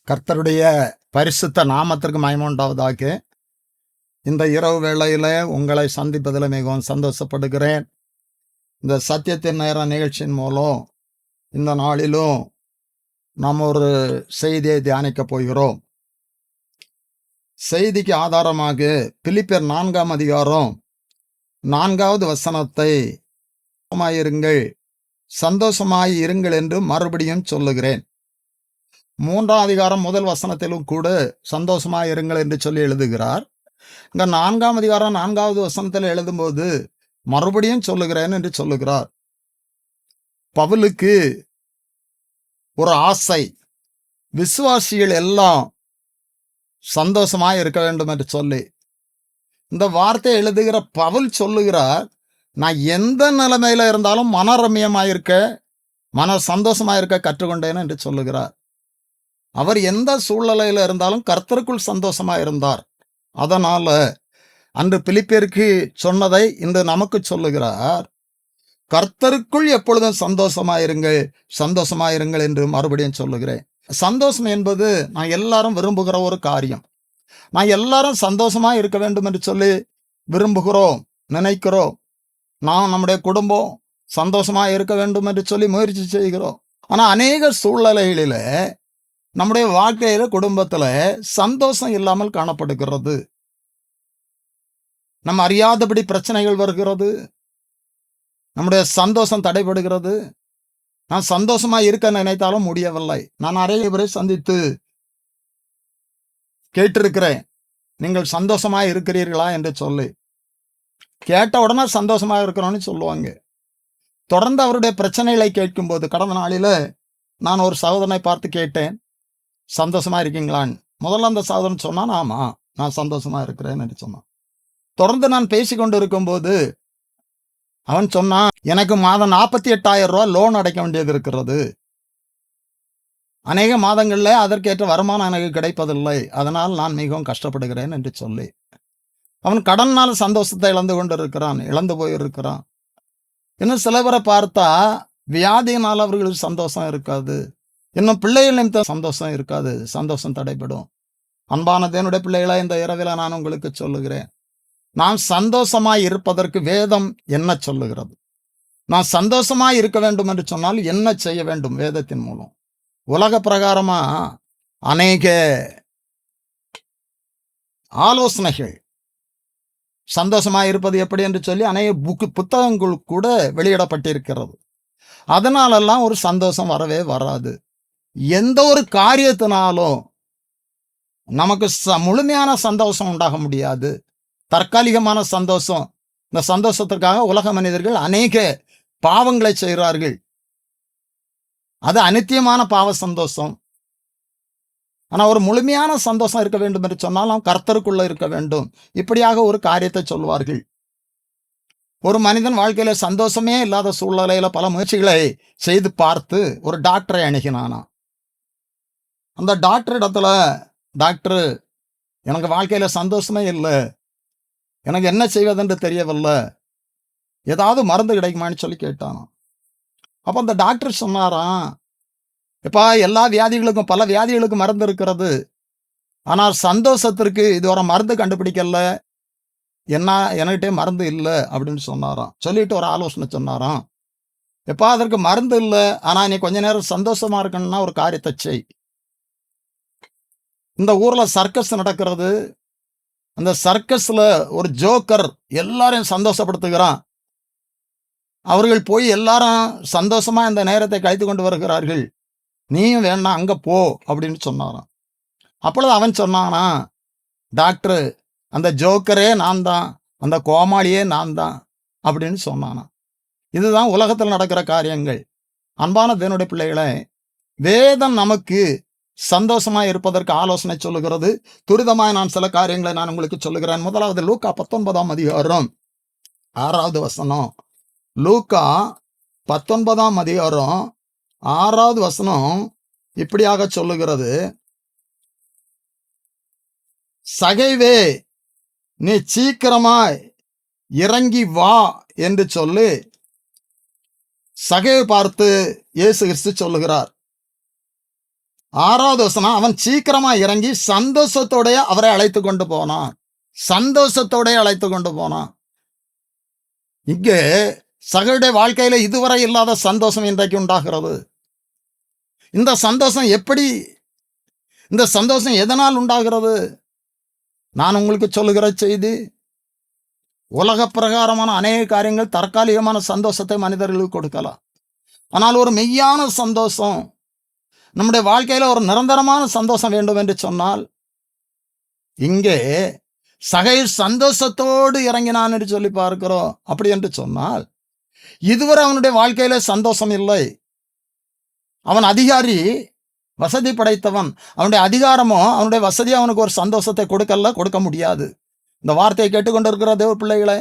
கர்த்தருடைய பரிசுத்த நாமத்திற்கு மகிமை உண்டாவதாக. இந்த இரவு வேளையில உங்களை சந்திப்பதில் மிகவும் சந்தோஷப்படுகிறேன். இந்த சத்தியத்தின் நேர நிகழ்ச்சியின் மூலம் இந்த நாளிலும் நாம் ஒரு செய்தியை தியானிக்கப் போகிறோம். செய்திக்கு ஆதாரமாக பிலிப்பியர் 4ஆம் அதிகாரம் 4வது வசனத்தை இருங்கள், சந்தோஷமாய் இருங்கள் என்று மறுபடியும் சொல்லுகிறேன். 3ஆம் அதிகாரம் முதல் வசனத்திலும் கூட சந்தோஷமாய் இருங்கள் என்று சொல்லி எழுதுகிறார். இங்க 4ஆம் அதிகாரம் 4வது வசனத்தில் எழுதும்போது மறுபடியும் சொல்லுகிறேன் என்று சொல்லுகிறார். பவுலுக்கு ஒரு ஆசை, விசுவாசிகள் எல்லாம் சந்தோஷமாய் இருக்க வேண்டும் என்று சொல்லி இந்த வார்த்தை எழுதுகிற பவுல் சொல்லுகிறார், நான் எந்த நிலைமையில இருந்தாலும் மனரம்யமாயிருக்க, மன சந்தோஷமாயிருக்க கற்றுக்கொண்டேன் என்று சொல்லுகிறார். அவர் எந்த சூழ்நிலையில இருந்தாலும் கர்த்தருக்குள் சந்தோஷமா இருந்தார். அதனால அன்று பிலிப்பியருக்கு சொன்னதை இன்று நமக்கு சொல்லுகிறார், கர்த்தருக்குள் எப்பொழுதும் சந்தோஷமாயிருங்கள், சந்தோஷமாயிருங்கள் என்று மறுபடியும் சொல்லுகிறேன். சந்தோஷம் என்பது நான் எல்லாரும் விரும்புகிற ஒரு காரியம். நான் எல்லாரும் சந்தோஷமா இருக்க வேண்டும் என்று சொல்லி விரும்புகிறோம், நினைக்கிறோம். நாம் நம்முடைய குடும்பம் சந்தோஷமா இருக்க வேண்டும் என்று சொல்லி முயற்சி செய்கிறோம். ஆனா அநேக சூழ்நிலைகளில நம்முடைய வாழ்க்கையில, குடும்பத்துல சந்தோஷம் இல்லாமல் காணப்படுகிறது. நம்ம அறியாதபடி பிரச்சனைகள் வருகிறது, நம்முடைய சந்தோஷம் தடைபடுகிறது. நான் சந்தோஷமா இருக்க நினைத்தாலும் முடியவில்லை. நான் நிறைய பேரை சந்தித்து கேட்டிருக்கிறேன், நீங்கள் சந்தோஷமா இருக்கிறீர்களா என்று சொல்லி. கேட்ட உடனே சந்தோஷமா இருக்கிறோன்னு சொல்லுவாங்க. தொடர்ந்து அவருடைய பிரச்சனைகளை கேட்கும்போது, கடந்த நாளில நான் ஒரு சகோதரனை பார்த்து கேட்டேன், சந்தோஷமா இருக்கீங்களான்னு. முதல்ல அந்த சகோதரன் சொன்னான், ஆமா நான் சந்தோஷமா இருக்கிறேன் என்று சொன்னான். தொடர்ந்து நான் பேசிக்கொண்டு இருக்கும்போது அவன் சொன்னான், எனக்கு மாதம் 48,000 ரூபாய் லோன் அடைக்க வேண்டியது இருக்கிறது. அநேக மாதங்கள்ல அதற்கேற்ற வருமானம் எனக்கு கிடைப்பதில்லை, அதனால் நான் மிகவும் கஷ்டப்படுகிறேன் என்று சொல்லி அவன் கடனால் சந்தோஷத்தை இழந்து கொண்டு இருக்கிறான், இழந்து போயிருக்கிறான். இன்னும் சில பேரை பார்த்தா வியாதியினால் அவர்களுக்கு சந்தோஷம் இருக்காது, இன்னும் பிள்ளைகள் நிமித்தம் சந்தோஷம் இருக்காது, சந்தோஷம் தடைபடும். அன்பான தேவனுடைய பிள்ளைகளை, இந்த இரவில நான் உங்களுக்கு சொல்லுகிறேன், நாம் சந்தோஷமாய் இருப்பதற்கு வேதம் என்ன சொல்லுகிறது? நான் சந்தோஷமாய் இருக்க வேண்டும் என்று சொன்னால் என்ன செய்ய வேண்டும்? வேதத்தின் மூலம் உலக பிரகாரமா அநேக ஆலோசனைகள், சந்தோஷமாய் இருப்பது எப்படி என்று சொல்லி அநேக புத்தகங்கள் கூட வெளியிடப்பட்டிருக்கிறது. அதனாலெல்லாம் ஒரு சந்தோஷம் வரவே வராது. எந்த ஒரு காரியத்தினாலும் நமக்கு முழுமையான சந்தோஷம் உண்டாக முடியாது. தற்காலிகமான சந்தோஷம். இந்த சந்தோஷத்திற்காக உலக மனிதர்கள் அநேக பாவங்களை செய்கிறார்கள். அது அநித்தியமான பாவ சந்தோஷம். ஆனா ஒரு முழுமையான சந்தோஷம் இருக்க வேண்டும் என்று சொன்னால் நாம் கர்த்தருக்குள்ள இருக்க வேண்டும். இப்படியாக ஒரு காரியத்தை சொல்வார்கள். ஒரு மனிதன் வாழ்க்கையில சந்தோஷமே இல்லாத சூழ்நிலையில பல முயற்சிகளை செய்து பார்த்து ஒரு டாக்டரை அணுகினானா. அந்த டாக்டர் இடத்துல, டாக்டர் எனக்கு வாழ்க்கையில சந்தோஷமே இல்லை, எனக்கு என்ன செய்வதென்று தெரியவில்லை, ஏதாவது மருந்து கிடைக்குமான்னு சொல்லி கேட்டான். அப்போ அந்த டாக்டர் சொன்னாராம், எப்பா எல்லா வியாதிகளுக்கும், பல வியாதிகளுக்கு மருந்து இருக்கிறது, ஆனால் சந்தோஷத்திற்கு இதுவரை மருந்து கண்டுபிடிக்கல, என்ன என்கிட்டே மருந்து இல்லை அப்படின்னு சொன்னாராம். சொல்லிட்டு ஒரு ஆலோசனை சொன்னாராம், எப்பா அதற்கு மருந்து இல்லை, ஆனா நீ கொஞ்ச நேரம் சந்தோஷமா இருக்கணும்னா ஒரு காரியத்தை செய். இந்த ஊர்ல சர்க்கஸ் நடக்கிறது, அந்த சர்க்கஸ்ல ஒரு ஜோக்கர் எல்லாரையும் சந்தோஷப்படுத்துகிறான். அவர்கள் போய் எல்லாரும் சந்தோஷமா இந்த நேரத்தை கழித்து கொண்டு வருகிறார்கள், நீயும் வேணாம் அங்க போ அப்படின்னு சொன்னாராம். அப்பொழுது அவன் சொன்னானா, டாக்டர் அந்த ஜோக்கரே நான் தான், அந்த கோமாளியே நான் தான் அப்படின்னு சொன்னானா. இதுதான் உலகத்தில் நடக்கிற காரியங்கள். அன்பான தேவனுடைய பிள்ளைகளை, வேதம் நமக்கு சந்தோஷமா இருப்பதற்கு ஆலோசனை சொல்லுகிறது. துரிதமாய் நான் சில காரியங்களை நான் உங்களுக்கு சொல்லுகிறேன். முதலாவது லூக்கா 19ஆம் அதிகாரம் 6வது வசனம். லூக்கா 19ஆம் அதிகாரம் 6வது வசனம் இப்படியாக சொல்லுகிறது, சகைவே நீ சீக்கிரமாய் இறங்கி வா என்று சொல்லி சகைவை பார்த்து இயேசு கிறிஸ்து சொல்லுகிறார். 6வது வசனம், அவன் சீக்கிரமா இறங்கி சந்தோஷத்தோட அவரை அழைத்து கொண்டு போனான். சந்தோஷத்தோட அழைத்து கொண்டு போனான். இங்கே சகோடைய வாழ்க்கையில இதுவரை இல்லாத சந்தோஷம் இன்றைக்கு உண்டாகிறது. இந்த சந்தோஷம் எப்படி, இந்த சந்தோஷம் எதனால் உண்டாகிறது? நான் உங்களுக்கு சொல்லுகிற செய்தி, உலக பிரகாரமான அநேக காரியங்கள் தற்காலிகமான சந்தோஷத்தை மனிதர்களுக்கு கொடுக்கலாம். ஆனால் ஒரு மெய்யான சந்தோஷம், நம்முடைய வாழ்க்கையில ஒரு நிரந்தரமான சந்தோஷம் வேண்டும் என்று சொன்னால், இங்கே சகை சந்தோஷத்தோடு இறங்கினான் என்று சொல்லி பார்க்கிறோம். அப்படி என்று சொன்னால், இதுவரை அவனுடைய வாழ்க்கையில சந்தோஷம் இல்லை. அவன் அதிகாரி, வசதி படைத்தவன். அவனுடைய அதிகாரமோ அவனுடைய வசதி அவனுக்கு ஒரு சந்தோஷத்தை கொடுக்க முடியாது. இந்த வார்த்தையை கேட்டுக்கொண்டிருக்கிற தேவ பிள்ளைகளே,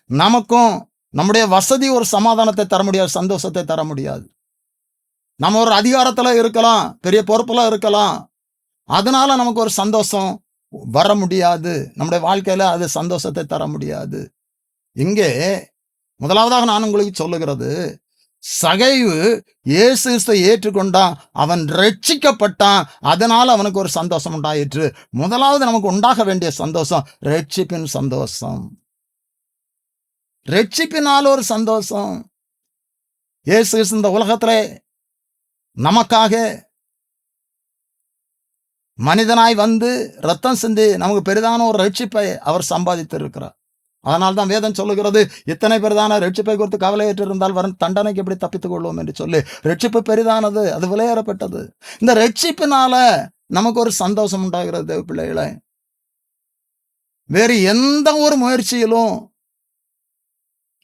நமக்கும் நம்முடைய வசதி ஒரு சமாதானத்தை தர முடியாது, சந்தோஷத்தை தர முடியாது. நம்ம ஒரு அதிகாரத்துல இருக்கலாம், பெரிய பொறுப்புல இருக்கலாம், அதனால நமக்கு ஒரு சந்தோஷம் வர முடியாது. நம்முடைய வாழ்க்கையில அது சந்தோஷத்தை தர முடியாது. இங்கே முதலாவதாக நான் உங்களுக்கு சொல்லுகிறது, சகைவு இயேசு கிறிஸ்துவை ஏற்றுக்கொண்டான், அவன் ரட்சிக்கப்பட்டான், அதனால அவனுக்கு ஒரு சந்தோஷம் உண்டாயிற்று. முதலாவது நமக்கு உண்டாக வேண்டிய சந்தோஷம் ரட்சிப்பின் சந்தோஷம். ரட்சிப்பினால் ஒரு சந்தோஷம். இயேசு கிறிஸ்து இந்த உலகத்திலே நமக்காக மனிதனாய் வந்து ரத்தம் சிந்தி நமக்கு பெரிதான ஒரு ரட்சிப்பை அவர் சம்பாதித்து இருக்கிறார். அதனால் தான் வேதம் சொல்லுகிறது, இத்தனை பெரிதான ரட்சிப்பை குறித்து கவலையற்று இருந்தால் வரும் தண்டனைக்கு எப்படி தப்பித்துக் கொள்வோம் என்று சொல்லி. ரட்சிப்பு பெரிதானது, அது விலையேறப்பட்டது. இந்த ரட்சிப்பினால நமக்கு ஒரு சந்தோஷம் உண்டாகிறது தேவ பிள்ளைகளை. வேறு எந்த ஒரு முயற்சியிலும்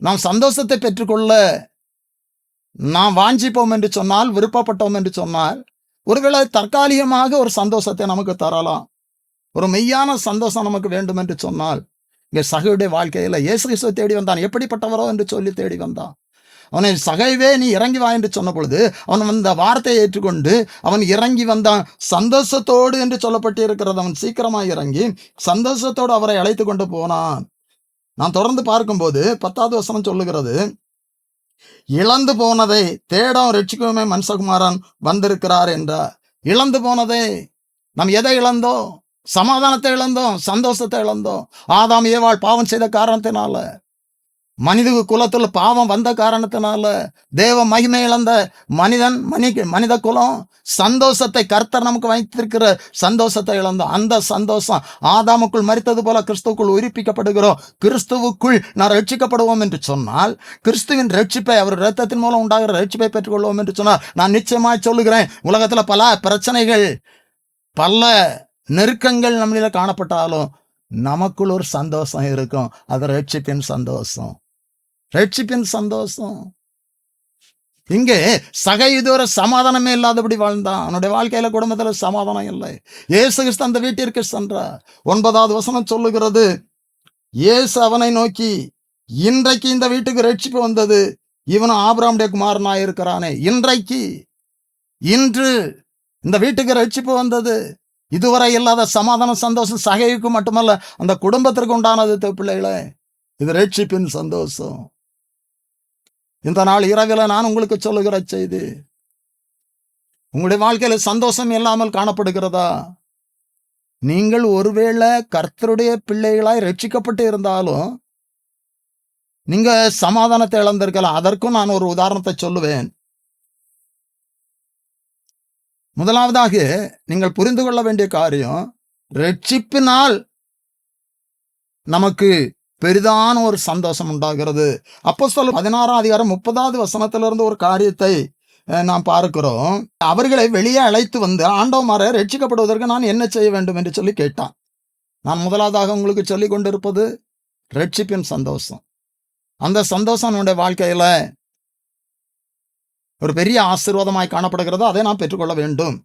நாம் சந்தோஷத்தை பெற்றுக்கொள்ள நாம் வாஞ்சிப்போம் என்று சொன்னால், விருப்பப்பட்டோம் என்று சொன்னால், ஒருவேளை தற்காலிகமாக ஒரு சந்தோஷத்தை நமக்கு தரலாம். ஒரு மெய்யான சந்தோஷம் நமக்கு வேண்டும் என்று சொன்னால், இங்கே சகையுடைய வாழ்க்கையில் இயேசு கிறிஸ்துவை தேடி வந்தான். எப்படிப்பட்டவரோ என்று சொல்லி தேடி வந்தான். அவனை சகைவே நீ இறங்கி வா என்று சொன்ன பொழுது அவன் அந்த வார்த்தையை ஏற்றுக்கொண்டு அவன் இறங்கி வந்தான். சந்தோஷத்தோடு என்று சொல்லப்பட்டு இருக்கிறது. அவன் சீக்கிரமாக இறங்கி சந்தோஷத்தோடு அவரை அழைத்து கொண்டு போனான். நான் தொடர்ந்து பார்க்கும்போது 10வது வசனம் சொல்லுகிறது, இழந்து போனதை தேடம் ரட்சிக்குமே மனுஷகுமாரன் வந்திருக்கிறார் என்றார். இழந்து போனதை, நாம் எதை இழந்தோம்? சமாதானத்தை இழந்தோம், சந்தோஷத்தை இழந்தோம். ஆதாம் ஏவாள் பாவம் செய்த காரணத்தினால, மனித குலத்தில் பாவம் வந்த காரணத்தினால, தேவ மகிமை இழந்த மனித குலம் சந்தோஷத்தை, கர்த்தர் நமக்கு வைத்திருக்கிற சந்தோஷத்தை இழந்தோம். அந்த சந்தோஷம் ஆதாமுக்குள் மரித்தது போல கிறிஸ்துவுக்குள் உயிர்ப்பிக்கப்படுகிறோம். கிறிஸ்துவுக்குள் நான் ரட்சிக்கப்படுவோம் என்று சொன்னால், கிறிஸ்துவின் ரட்சிப்பை, அவர் இரத்தத்தின் மூலம் உண்டாகிற ரட்சிப்பை பெற்றுக்கொள்வோம் என்று சொன்னால், நான் நிச்சயமாய் சொல்லுகிறேன், உலகத்தில் பல பிரச்சனைகள், பல நெருக்கங்கள் நம்மளில காணப்பட்டாலும் நமக்குள் ஒரு சந்தோஷம் இருக்கும். அது ரட்சிப்பின் சந்தோஷம். ரட்சிப்பின் சந்தோஷம். இங்கே சகை இதுவரை சமாதானமே இல்லாதபடி வாழ்ந்தான். அவனுடைய வாழ்க்கையில குடும்பத்தில் சமாதானம் இல்லை. இயேசு கிறிஸ்து அந்த வீட்டிற்கு சென்றார். 9வது வசனம் சொல்லுகிறது, இயேசு அவனை நோக்கி, இன்றைக்கு இந்த வீட்டுக்கு ரட்சிப்பு வந்தது, இவனும் ஆபிரகாமுடைய குமாரனாய் இருக்கிறானே. இன்று இந்த வீட்டுக்கு ரட்சிப்பு வந்தது. இதுவரை இல்லாத சமாதானம், சந்தோஷம் சகைக்கு மட்டுமல்ல, அந்த குடும்பத்திற்கு உண்டானது பிள்ளைகளே. இது ரட்சிப்பின் சந்தோஷம். இந்த நாள் இரவில் நான் உங்களுக்கு சொல்லுகிற செய்தி, உங்களுடைய வாழ்க்கையில சந்தோஷம் இல்லாமல் காணப்படுகிறதா? நீங்கள் ஒருவேளை கர்த்தருடைய பிள்ளைகளாய் ரட்சிக்கப்பட்டு இருந்தாலும் நீங்க சமாதானத்தை இழந்திருக்கலாம். அதற்கும் நான் ஒரு உதாரணத்தை சொல்லுவேன். முதலாவதாக நீங்கள் புரிந்து கொள்ள வேண்டிய காரியம், ரட்சிப்பினால் நமக்கு பெரிதான ஒரு சந்தோஷம் உண்டாகிறது. அப்போஸ்தலர் 16ஆம் அதிகாரம் 30வது வசனத்திலிருந்து ஒரு காரியத்தை நாம் பார்க்கிறோம். அவர்களை வெளியே அழைத்து வந்து, ஆண்டவமாரே, ரட்சிக்கப்படுவதற்கு நான் என்ன செய்ய வேண்டும் என்று சொல்லி கேட்டான். நான் முதலாவதாக உங்களுக்கு சொல்லிக் கொண்டிருப்பது ரட்சிப்பின் சந்தோஷம். அந்த சந்தோஷம் நம்முடைய வாழ்க்கையில ஒரு பெரிய ஆசீர்வாதமாய் காணப்படுகிறது. அதை நாம் பெற்றுக்கொள்ள வேண்டும்.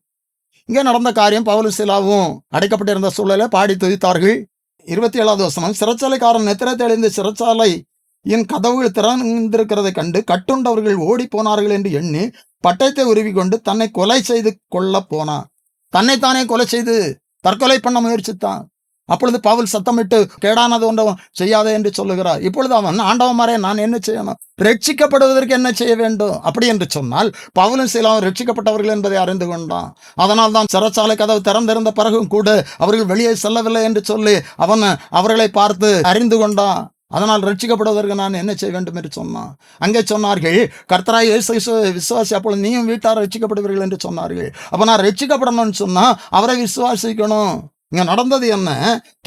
இங்கே நடந்த காரியம், பவுலும் சீலாவும் அடைக்கப்பட்டிருந்த சூழலை பாடி துதித்தார்கள். 27வது வசனம், சிறைச்சாலைக்காரன் நித்திரை தெளிந்து சிறைச்சாலையின் கதவுகள் திறந்திருக்கிறதை கண்டு கட்டுண்டவர்கள் ஓடி போனார்கள் என்று எண்ணி பட்டயத்தை உருவி கொண்டு தன்னை கொலை செய்து கொள்ள போனான். தன்னைத்தானே கொலை செய்து தற்கொலை பண்ண முயற்சித்தான். அப்பொழுது பவுல் சத்தமிட்டு, கேடானது ஒன்றும் செய்யாதே என்று சொல்லுகிறார். இப்பொழுது அவன், ஆண்டவன்மாரே, நான் என்ன செய்யணும்? ரட்சிக்கப்படுவதற்கு என்ன செய்ய வேண்டும்? அப்படி என்று சொன்னால் பவுலும் சீலாவும் ரட்சிக்கப்பட்டவர்கள் என்பதை அறிந்து கொண்டான். அதனால் தான் சிறைச்சாலை கதவு திறந்திருந்த பிறகும் கூட அவர்கள் வெளியே செல்லவில்லை என்று சொல்லி அவன் அவர்களை பார்த்து அறிந்து கொண்டான். அதனால் ரட்சிக்கப்படுவதற்கு நான் என்ன செய்ய வேண்டும் என்று சொன்னான். அங்கே சொன்னார்கள், கர்த்தராகிய இயேசு கிறிஸ்துவை விசுவாசி, அப்பொழுது நீயும் வீட்டார் ரட்சிக்கப்படுவீர்கள் என்று சொன்னார்கள். அப்போ நான் ரட்சிக்கப்படணும்னு சொன்னா அவரை விசுவாசிக்கணும். இங்க நடந்தது என்ன?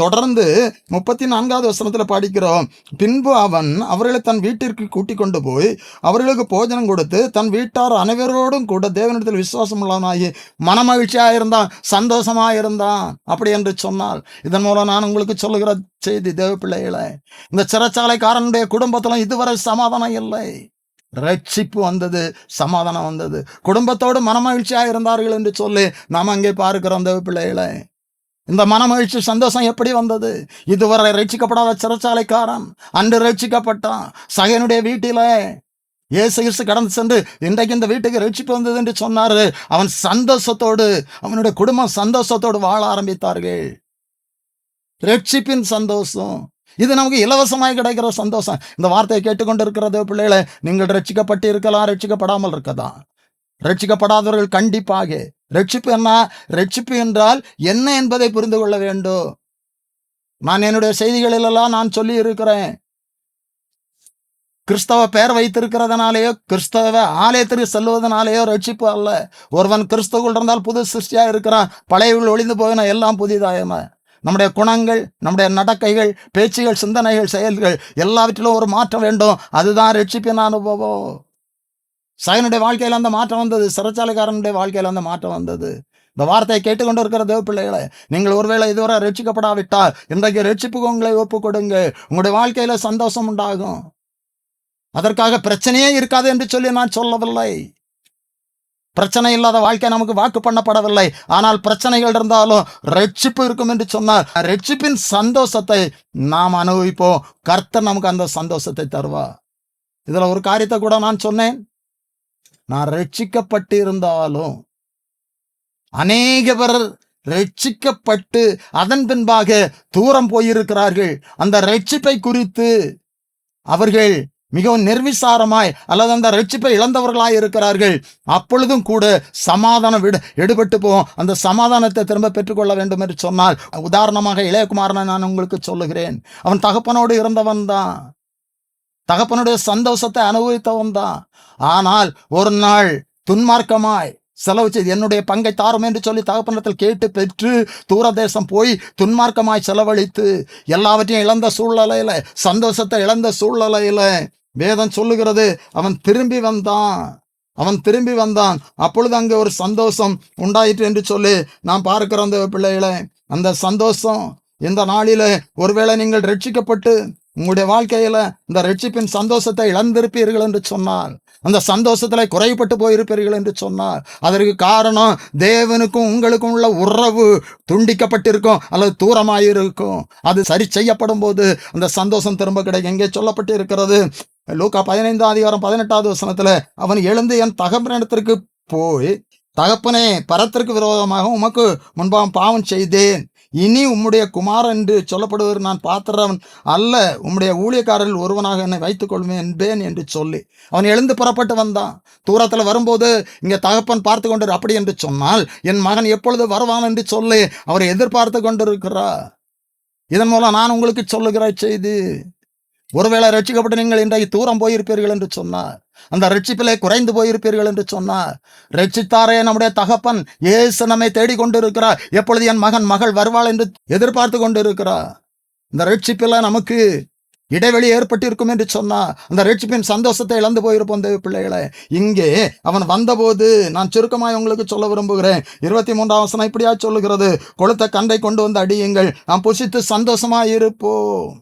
தொடர்ந்து 34வது வசனத்தில் படிக்கிறோம். பின்பு அவன் அவர்களை தன் வீட்டிற்கு கூட்டிக் கொண்டு போய் அவர்களுக்கு போஜனம் கொடுத்து தன் வீட்டார் அனைவரோடும் கூட தேவனிடத்தில் விசுவாசம் உள்ளவனாகி மனமகிழ்ச்சியாயிருந்தான், சந்தோஷமாயிருந்தான். அப்படி என்று சொன்னால் இதன் மூலம் நான் உங்களுக்கு சொல்லுகிற செய்தி, தேவ பிள்ளைகளை, இந்த சிறைச்சாலைக்காரனுடைய குடும்பத்திலும் இதுவரை சமாதானம் இல்லை. ரட்சிப்பு வந்தது, சமாதானம் வந்தது, குடும்பத்தோடு மனமகிழ்ச்சியாக இருந்தார்கள் என்று சொல்லி நாம் அங்கே பார்க்கிறோம். தேவ பிள்ளைகளை, இந்த மனமகிழ்ச்சி சந்தோஷம் எப்படி வந்தது? இதுவரை ரட்சிக்கப்படாத சிறைச்சாலைக்காரன் அன்று ரட்சிக்கப்பட்டான். சகையனுடைய வீட்டில இயேசு கிறிஸ்து கடந்து சென்று இன்றைக்கு இந்த வீட்டுக்கு ரட்சிப்பு வந்தது என்று சொன்னாரு. அவன் சந்தோஷத்தோடு, அவனுடைய குடும்பம் சந்தோஷத்தோடு வாழ ஆரம்பித்தார்கள். ரட்சிப்பின் சந்தோஷம் இது நமக்கு இலவசமாய் கிடைக்கிற சந்தோஷம். இந்த வார்த்தையை கேட்டுக்கொண்டிருக்கிறது பிள்ளைகளை, நீங்கள் ரட்சிக்கப்பட்டு இருக்கலாம், ரட்சிக்கப்படாமல் இருக்கதான். ரட்சிக்கப்படாதவர்கள் கண்டிப்பாக, ரட்சிப்பு என்ன? ரட்சிப்பு என்றால் என்ன என்பதை புரிந்து கொள்ள வேண்டும். நான் என்னுடைய செய்திகளிலெல்லாம் நான் சொல்லி இருக்கிறேன். கிறிஸ்தவ பெயர் வைத்திருக்கிறதுனாலேயோ கிறிஸ்தவ ஆலயத்திற்கு செல்வதனாலேயோ ரட்சிப்பு அல்ல. ஒருவன் கிறிஸ்துவுக்குள் இருந்தால் புது சிருஷ்டியா இருக்கிறான், பழையவர்கள் ஒளிந்து போயின, எல்லாம் புதிதாயன. நம்முடைய குணங்கள், நம்முடைய நடக்கைகள், பேச்சுகள், சிந்தனைகள், செயல்கள் எல்லாவற்றிலும் ஒரு மாற்றம் வேண்டும். அதுதான் ரட்சிப்பின் அனுபவம். சகனுடைய வாழ்க்கையில் அந்த மாற்றம் வந்தது, சிறைச்சாலைக்காரனுடைய வாழ்க்கையில் அந்த மாற்றம் வந்தது. இந்த வார்த்தையை கேட்டுக்கொண்டு இருக்கிற தேவ பிள்ளைகளை, நீங்கள் ஒருவேளை இதுவரை ரட்சிக்கப்படாவிட்டால் இன்றைக்கு ரட்சிப்புக்கு உங்களை ஒப்பு கொடுங்க. உங்களுடைய வாழ்க்கையில சந்தோஷம் உண்டாகும். அதற்காக பிரச்சனையே இருக்காது என்று சொல்லி நான் சொல்லவில்லை. பிரச்சனை இல்லாத வாழ்க்கை நமக்கு வாக்கு பண்ணப்படவில்லை. ஆனால் பிரச்சனைகள் இருந்தாலும் ரட்சிப்பு இருக்கும் என்று சொன்னார். ரட்சிப்பின் சந்தோஷத்தை நாம் அனுபவிப்போம். கர்த்தர் நமக்கு அந்த சந்தோஷத்தை தருவா. இதுல ஒரு காரியத்தை கூட நான் சொன்னேன். நான் ரட்சிக்கப்பட்டு இருந்தாலும் அநேக பேர் ரட்சிக்கப்பட்டு அதன் பின்பாக தூரம் போயிருக்கிறார்கள். அந்த ரட்சிப்பை குறித்து அவர்கள் மிகவும் நிர்விசாரமாய் அல்லது அந்த ரட்சிப்பை இழந்தவர்களாய் இருக்கிறார்கள். அப்பொழுதும் கூட சமாதானம் எடுபட்டு போவோம். அந்த சமாதானத்தை திரும்ப பெற்றுக்கொள்ள வேண்டும் என்று சொன்னால், உதாரணமாக இளையகுமாரனை நான் உங்களுக்கு சொல்லுகிறேன். அவன் தகப்பனோடு இருந்தவன் தான், தகப்பனுடைய சந்தோஷத்தை அனுபவித்தவன் தான். ஆனால் ஒரு நாள் துன்மார்க்கமாய் செலவு செய்து என்னுடைய பங்கை தாரும் என்று சொல்லி தகப்பனத்தில் கேட்டு பெற்று தூரதேசம் போய் துன்மார்க்கமாய் செலவழித்து எல்லாவற்றையும் இழந்த சூழ்நிலையில, சந்தோஷத்தை இழந்த சூழ்நிலையில வேதம் சொல்லுகிறது, அவன் திரும்பி வந்தான். அப்பொழுது அங்கே ஒரு சந்தோஷம் உண்டாயிற்று என்று சொல்லி நாம் பார்க்கிறோம். அந்த பிள்ளைகளை, அந்த சந்தோஷம் இந்த நாளில ஒருவேளை நீங்கள் ரட்சிக்கப்பட்டு உங்களுடைய வாழ்க்கையில இந்த ரட்சிப்பின் சந்தோஷத்தை இழந்திருப்பீர்கள் என்று சொன்னால், அந்த சந்தோஷத்துல குறைபட்டு போயிருப்பீர்கள் என்று சொன்னார், அதற்கு காரணம் தேவனுக்கும் உங்களுக்கும் உள்ள உறவு துண்டிக்கப்பட்டிருக்கும் அல்லது தூரமாயிருக்கும். அது சரி செய்யப்படும் போது அந்த சந்தோஷம் திரும்ப கிடைக்கும். இங்கே சொல்லப்பட்டு இருக்கிறது, லூக்கா 15:18 வசனத்துல, அவன் எழுந்து என் தகப்பனிடத்திற்கு போய், தகப்பனே, பரத்திற்கு விரோதமாக உமக்கு முன்பாக பாவம் செய்தேன், இனி உம்முடைய குமாரன் என்று சொல்லப்படுவது நான் பாத்திரவன் அல்ல, உம்முடைய ஊழியக்காரர்கள் ஒருவனாக என்னை வைத்துக் கொள்வேன் என்பேன் என்று சொல்லி அவன் எழுந்து புறப்பட்டு வந்தான். தூரத்தில் வரும்போது இங்கே தகப்பன் பார்த்து கொண்டு, அப்படி என்று சொன்னால் என் மகன் எப்பொழுது வருவான் என்று சொல்லி அவரை எதிர்பார்த்து கொண்டிருக்கிறார். இதன் மூலம் நான் உங்களுக்கு சொல்லுகிற செய்தி, ஒருவேளை ரட்சிக்கப்பட்டு நீங்கள் இன்றைக்கு தூரம் போயிருப்பீர்கள் என்று சொன்னார், அந்த ரட்சிப்பிலே குறைந்து போயிருப்பீர்கள் என்று சொன்னார், ரட்சித்தாரே நம்முடைய தகப்பன் இயேசு நம்மை தேடிக்கொண்டிருக்கிறார். எப்பொழுது என் மகன் மகள் வருவாள் என்று எதிர்பார்த்து கொண்டிருக்கிறார். இந்த ரட்சிப்பில் நமக்கு இடைவெளி ஏற்பட்டிருக்கும் என்று சொன்னார், அந்த ரட்சிப்பின் சந்தோஷத்தை இழந்து போயிருப்போம். தேவ பிள்ளைகளை, இங்கே அவன் வந்தபோது நான் சுருக்கமாய் உங்களுக்கு சொல்ல விரும்புகிறேன். 23ஆம் வசனம் இப்படியா சொல்லுகிறது, கொளுத்த கண்டை கொண்டு வந்து அடியுங்கள், நாம் புசித்து சந்தோஷமாய் இருப்போம்.